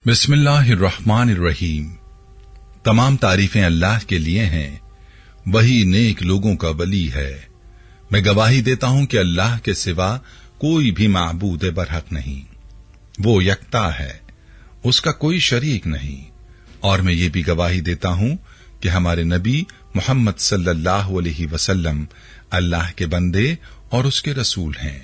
बिस्मिल्लाहिर्रहमानिर्रहीम। तमाम तारीफें अल्लाह के लिए हैं, वही नेक लोगों का वली है। मैं गवाही देता हूं कि अल्लाह के सिवा कोई भी माबूद बरहक नहीं, वो यकता है, उसका कोई शरीक नहीं। और मैं ये भी गवाही देता हूं कि हमारे नबी मोहम्मद सल्लल्लाहु अलैहि वसल्लम अल्लाह के बंदे और उसके रसूल हैं।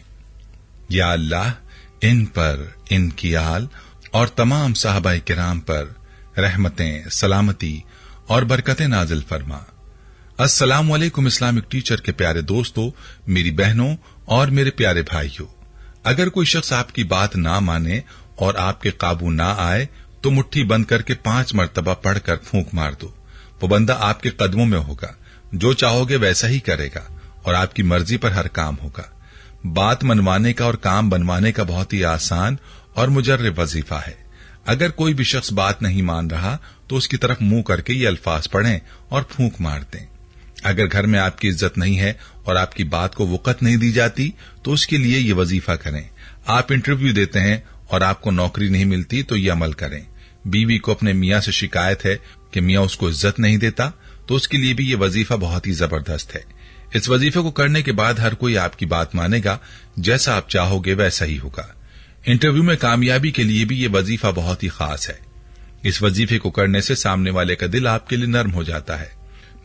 या अल्लाह इन पर, इनकी आल और तमाम साहबाए किराम पर रहमतें, सलामती और बरकतें नाजिल फरमा। अस्सलाम वालेकुम इस्लामिक टीचर के प्यारे दोस्तों, मेरी बहनों और मेरे प्यारे भाइयों। अगर कोई शख्स आपकी बात ना माने और आपके काबू ना आए तो मुट्ठी बंद करके 5 मरतबा पढ़कर फूंक मार दो। वो बंदा आपके कदमों में होगा, जो चाहोगे वैसा ही करेगा और आपकी मर्जी पर हर काम होगा। बात मनवाने का और काम बनवाने का बहुत ही आसान और मुजर्रब वजीफा है। अगर कोई भी शख्स बात नहीं मान रहा तो उसकी तरफ मुंह करके ये अल्फाज पढ़ें और फूंक मार दें। अगर घर में आपकी इज्जत नहीं है और आपकी बात को वक़्त नहीं दी जाती तो उसके लिए ये वजीफा करें। आप इंटरव्यू देते हैं और आपको नौकरी नहीं मिलती तो ये अमल करें। बीवी को अपने मियां से शिकायत है कि मियां उसको इज्जत नहीं देता तो उसके लिए भी ये वजीफा बहुत ही जबरदस्त है। इस वजीफे को करने के बाद हर कोई आपकी बात मानेगा, जैसा आप चाहोगे वैसा ही होगा। इंटरव्यू में कामयाबी के लिए भी ये वजीफा बहुत ही खास है। इस वजीफे को करने से सामने वाले का दिल आपके लिए नर्म हो जाता है।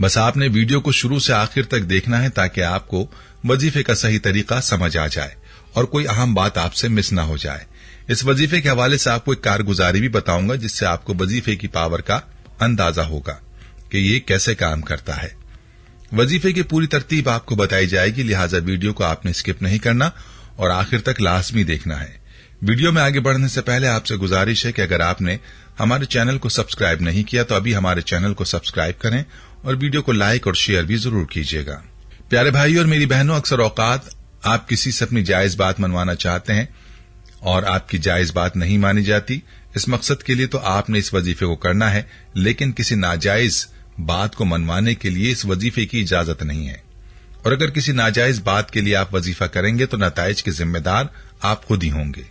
बस आपने वीडियो को शुरू से आखिर तक देखना है ताकि आपको वजीफे का सही तरीका समझ आ जाए और कोई अहम बात आपसे मिस ना हो जाए। इस वजीफे के हवाले से आपको एक कारगुजारी भी बताऊंगा जिससे आपको वजीफे की पावर का अंदाजा होगा कि ये कैसे काम करता है। वजीफे की पूरी तरतीब आपको बताई जाएगी, लिहाजा वीडियो को आपने स्किप नहीं करना और आखिर तक लाजमी देखना है। वीडियो में आगे बढ़ने से पहले आपसे गुजारिश है कि अगर आपने हमारे चैनल को सब्सक्राइब नहीं किया तो अभी हमारे चैनल को सब्सक्राइब करें और वीडियो को लाइक और शेयर भी जरूर कीजिएगा। प्यारे भाइयों और मेरी बहनों, अक्सर औकात आप किसी से अपनी जायज बात मनवाना चाहते हैं और आपकी जायज बात नहीं मानी जाती। इस मकसद के लिए तो आपने इस वजीफे को करना है, लेकिन किसी नाजायज बात को मनवाने के लिए इस वजीफे की इजाजत नहीं है। और अगर किसी नाजायज बात के लिए आप वजीफा करेंगे तो नताइज के जिम्मेदार आप खुद ही होंगे।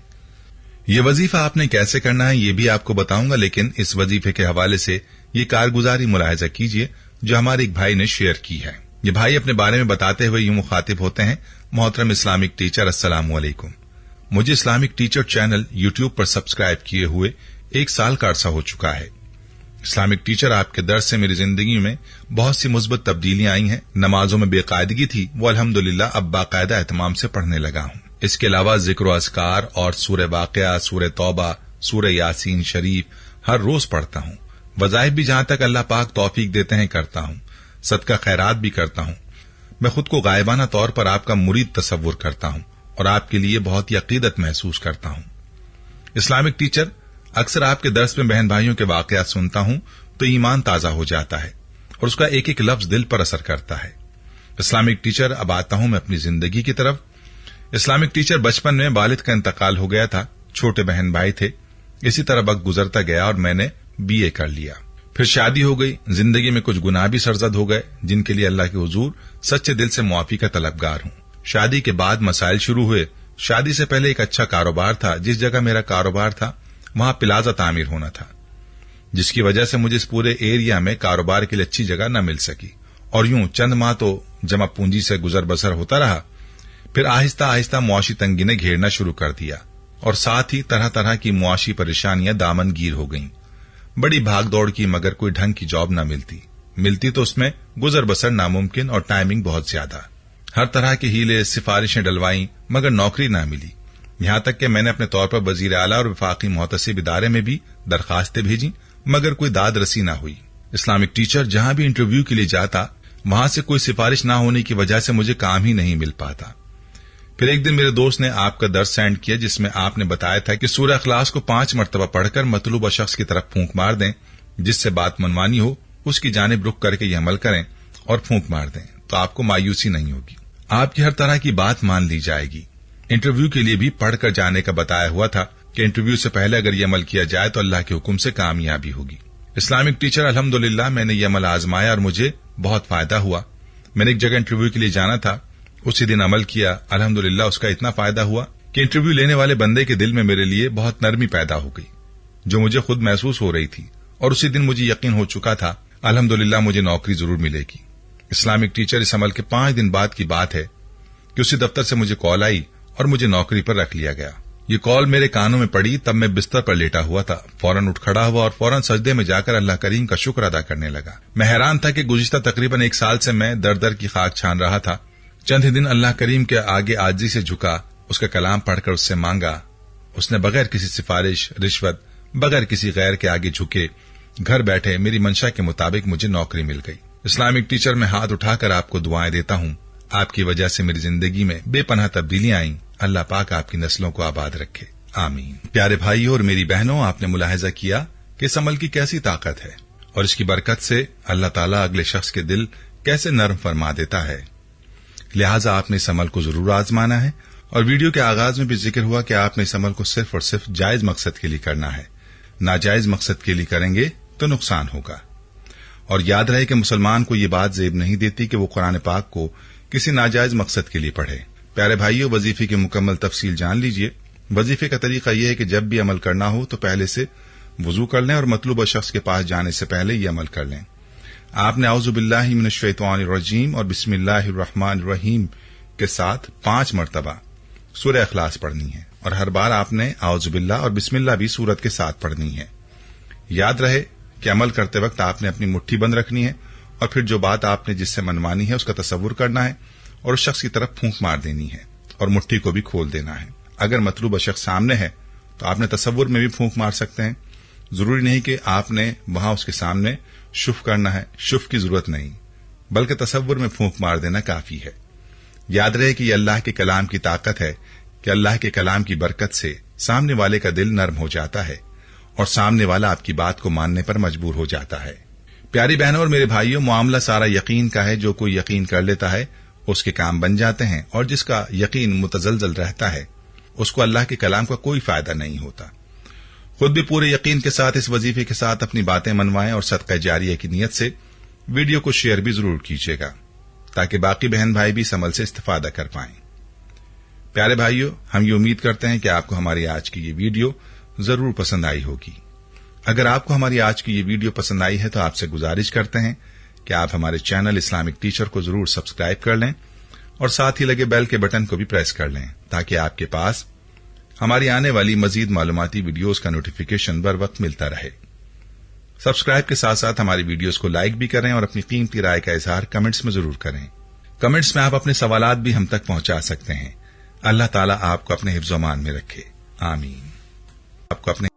ये वजीफा आपने कैसे करना है ये भी आपको बताऊंगा, लेकिन इस वजीफे के हवाले से ये कारगुजारी मुलाहिजा कीजिए जो हमारे एक भाई ने शेयर की है। ये भाई अपने बारे में बताते हुए यूं मुखातिब होते हैं, मोहतरम इस्लामिक टीचर, अस्सलाम वालेकुम। मुझे इस्लामिक टीचर चैनल यूट्यूब पर सब्सक्राइब किए हुए 1 साल का अरसा हो चुका है। इस्लामिक टीचर, आपके दर्स से मेरी जिंदगी में बहुत सी मुस्बत तब्दीलियां आई हैं। नमाजों में बेकायदगी थी, वो अल्हम्दुलिल्लाह अब बाकायदा एहतमाम से पढ़ने लगा हूं। इसके अलावा जिक्र अस्कार और सूरह वाक़िया, सूरह तौबा, सूरह यासीन शरीफ हर रोज पढ़ता हूं। वज़ाइफ भी जहां तक अल्लाह पाक तौफीक देते हैं करता हूं। सदका खैरात भी करता हूं। मैं खुद को गायबाना तौर पर आपका मुरीद तसव्वुर करता हूं और आपके लिए बहुत ही अकीदत महसूस करता हूं। इस्लामिक टीचर, अक्सर आपके दर्स में बहन भाइयों के वाकयात सुनता हूं तो ईमान ताजा हो जाता है और उसका एक एक लफ्ज दिल पर असर करता है। इस्लामिक टीचर, अब आता हूं मैं अपनी जिंदगी की तरफ। इस्लामिक टीचर, बचपन में वालिद का इंतकाल हो गया था, छोटे बहन भाई थे। इसी तरह वक्त गुजरता गया और मैंने BA कर लिया। फिर शादी हो गई। जिंदगी में कुछ गुनाह भी सरजद हो गए जिनके लिए अल्लाह के हुजूर सच्चे दिल से मुआफी का तलबगार हूं। शादी के बाद मसाइल शुरू हुए। शादी से पहले एक अच्छा कारोबार था। जिस जगह मेरा कारोबार था वहां प्लाजा तामीर होना था, जिसकी वजह से मुझे इस पूरे एरिया में कारोबार के लिए अच्छी जगह न मिल सकी और यूं चंद माह तो जमा पूंजी से गुजर बसर होता रहा। फिर आहिस्ता आहिस्ता मुआशी तंगी ने घेरना शुरू कर दिया और साथ ही तरह तरह की मुआशी परेशानियां दामनगीर हो गईं। बड़ी भाग दौड़ की, मगर कोई ढंग की जॉब न मिलती तो उसमें गुजर बसर नामुमकिन और टाइमिंग बहुत ज्यादा। हर तरह के हीले सिफारिशें डलवाई मगर नौकरी न मिली। यहां तक कि मैंने अपने तौर पर वजीर आला और वफाकी मुहतसिब इदारे में भी दरखास्तें भेजी मगर कोई दाद रसी न हुई। इस्लामिक टीचर, जहां भी इंटरव्यू के लिए जाता वहां से कोई सिफारिश न होने की वजह से मुझे काम ही नहीं मिल पाता। फिर एक दिन मेरे दोस्त ने आपका दर्स सेंड किया जिसमें आपने बताया था कि सूरह इखलास को 5 मरतबा पढ़कर मतलूबा शख्स की तरफ फूंक मार दें। जिससे बात मनवानी हो उसकी जानिब रुख करके ये अमल करें और फूंक मार दें तो आपको मायूसी नहीं होगी, आपकी हर तरह की बात मान ली जाएगी। इंटरव्यू के लिए भी पढ़कर जाने का बताया हुआ था कि इंटरव्यू से पहले अगर ये अमल किया जाए तो अल्लाह के हुक्म से कामयाबी होगी। इस्लामिक टीचर, अल्हम्दुलिल्लाह मैंने ये अमल आजमाया और मुझे बहुत फायदा हुआ। मैंने एक जगह इंटरव्यू के लिए जाना था, उसी दिन अमल किया। अल्हम्दुलिल्लाह उसका इतना फायदा हुआ कि इंटरव्यू लेने वाले बंदे के दिल में मेरे लिए बहुत नरमी पैदा हो गई। जो मुझे खुद महसूस हो रही थी, और उसी दिन मुझे यकीन हो चुका था अल्हम्दुलिल्लाह मुझे नौकरी जरूर मिलेगी। इस्लामिक टीचर इस अमल के 5 दिन बाद की बात है कि उसी दफ्तर से मुझे कॉल आई और मुझे नौकरी पर रख लिया गया। ये कॉल मेरे कानों में पड़ी तब मैं बिस्तर पर लेटा हुआ था। फौरन उठ खड़ा हुआ और फौरन सजदे में जाकर अल्लाह करीम का शुक्र अदा करने लगा। मैं हैरान था कि गुज़िश्ता तकरीबन 1 साल से मैं दर दर की खाक छान रहा था। चंद ही दिन अल्लाह करीम के आगे आजिज़ी से झुका, उसका कलाम पढ़कर उससे मांगा। उसने बगैर किसी सिफारिश, रिश्वत, बगैर किसी गैर के आगे झुके घर बैठे मेरी मंशा के मुताबिक मुझे नौकरी मिल गई। इस्लामिक टीचर में हाथ उठाकर आपको दुआएं देता हूँ। आपकी वजह से मेरी जिंदगी में बेपनाह तब्दीलियां आईं। अल्लाह पाक आपकी नस्लों को आबाद रखे, आमीन। प्यारे भाइयों और मेरी बहनों, आपने मुलाहिजा किया कि इस अमल की कैसी ताकत है और इसकी बरकत से अल्लाह ताला अगले शख्स के दिल कैसे नरम फरमा देता है। लिहाजा आपने इस अमल को जरूर आजमाना है। और वीडियो के आगाज में भी जिक्र हुआ कि आपने इस अमल को सिर्फ और सिर्फ जायज मकसद के लिए करना है। नाजायज मकसद के लिए करेंगे तो नुकसान होगा। और याद रहे कि मुसलमान को ये बात जेब नहीं देती कि वो कुरान पाक को किसी नाजायज मकसद के लिए पढ़े। प्यारे भाइयों, वजीफे की मुकम्मल तफसील जान लीजिए। वजीफे का तरीका यह है कि जब भी अमल करना हो तो पहले से वजू कर लें और मतलूबा शख्स के पास जाने से पहले ये अमल कर लें। आपने औज़ु बिल्लाहि मिनश शैतानिर रजीम और बिस्मिल्लाहिर रहमानिर रहीम के साथ 5 मरतबा सूरह इखलास पढ़नी है और हर बार आपने औज़ु बिल्लाह और बिस्मिल्लाह भी सूरत के साथ पढ़नी है। याद रहे कि अमल करते वक्त आपने अपनी मुट्ठी बंद रखनी है और फिर जो बात आपने जिससे मनमानी है उसका तसव्वुर करना है और उस शख्स की तरफ फूंक मार देनी है और मुट्ठी को भी खोल देना है। अगर मतलूबा शख्स सामने है तो आपने तसव्वुर में भी फूंक मार सकते हैं। जरूरी नहीं कि आपने वहां उसके सामने शुफ करना है, शुफ की जरूरत नहीं, बल्कि तसव्वुर में फूंक मार देना काफी है। याद रहे कि यह अल्लाह के कलाम की ताकत है कि अल्लाह के कलाम की बरकत से सामने वाले का दिल नर्म हो जाता है और सामने वाला आपकी बात को मानने पर मजबूर हो जाता है। प्यारी बहनों और मेरे भाइयों, मामला सारा यकीन का है। जो कोई यकीन कर लेता है उसके काम बन जाते हैं और जिसका यकीन मुतजलजल रहता है उसको अल्लाह के कलाम का कोई फायदा नहीं होता। खुद भी पूरे यकीन के साथ इस वजीफे के साथ अपनी बातें मनवाएं और सदका जारिया की नीयत से वीडियो को शेयर भी जरूर कीजिएगा ताकि बाकी बहन भाई भी इस अमल से इस्तेफादा कर पाएं। प्यारे भाइयों, हम ये उम्मीद करते हैं कि आपको हमारी आज की ये वीडियो जरूर पसंद आई होगी। अगर आपको हमारी आज की ये वीडियो पसंद आई है तो आपसे गुजारिश करते हैं कि आप हमारे चैनल इस्लामिक टीचर को जरूर सब्सक्राइब कर लें और साथ ही लगे बेल के बटन को भी प्रेस कर लें ताकि आपके पास हमारी आने वाली मजीद मालूमाती वीडियोस का नोटिफिकेशन बर वक्त मिलता रहे। सब्सक्राइब के साथ साथ हमारी वीडियोस को लाइक भी करें और अपनी कीमती राय का इजहार कमेंट्स में जरूर करें। कमेंट्स में आप अपने सवालात भी हम तक पहुंचा सकते हैं। अल्लाह ताला आपको अपने हिफ्ज़-ओ-मान में रखे, आमीन। आपको अपने